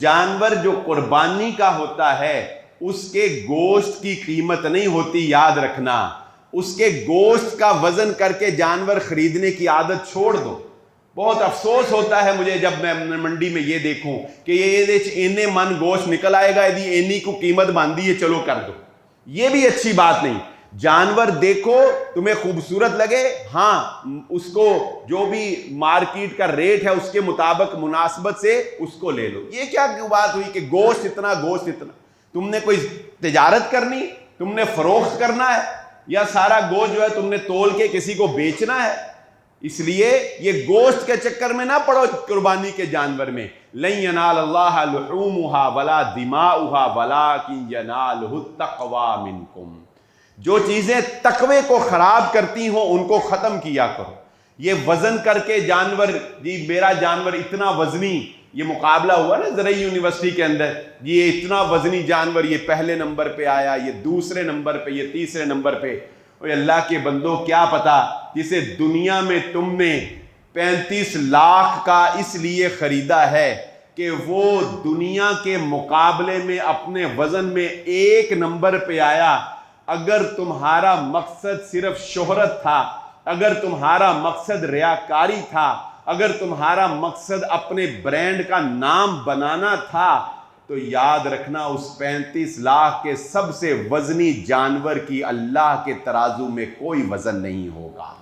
जानवर जो कुर्बानी का होता है उसके गोश्त की कीमत नहीं होती, याद रखना। उसके गोश्त का वजन करके जानवर खरीदने की आदत छोड़ दो। बहुत अफसोस होता है मुझे जब मैं मंडी में ये देखूं कि ये इन्ने मन गोश्त निकल आएगा, यदि इन्नी को कीमत बांधी है चलो कर दो। ये भी अच्छी बात नहीं। जानवर देखो, तुम्हें खूबसूरत लगे, हाँ उसको जो भी मार्केट का रेट है उसके मुताबिक मुनासबत से उसको ले लो। ये क्या बात हुई कि गोश्त इतना गोश्त इतना? तुमने कोई तिजारत करनी, तुमने फरोख्त करना है, या सारा गोश्त जो है तुमने तोल के किसी को बेचना है? इसलिए ये गोश्त के चक्कर में ना पड़ो कुर्बानी के जानवर में। लन यनाल अल्लाह लुहूमुहा वला दिमाउहा वलाकिन यनालहु तक़वा मिनकुम। जो चीजें तकवे को खराब करती हो उनको खत्म किया करो। ये वजन करके जानवर, जी मेरा जानवर इतना वजनी, ये मुकाबला हुआ ना ज़रई यूनिवर्सिटी के अंदर, ये इतना वजनी जानवर, ये पहले नंबर पे आया, ये दूसरे नंबर पे, ये तीसरे नंबर पे। और अल्लाह के बंदो, क्या पता जिसे दुनिया में तुमने 35 लाख का इसलिए खरीदा है कि वो दुनिया के मुकाबले में अपने वजन में 1 नंबर पे आया। अगर तुम्हारा मकसद सिर्फ शोहरत था, अगर तुम्हारा मकसद रियाकारी था, अगर तुम्हारा मकसद अपने ब्रांड का नाम बनाना था, तो याद रखना उस 35 लाख के सबसे वजनी जानवर की अल्लाह के तराजू में कोई वजन नहीं होगा।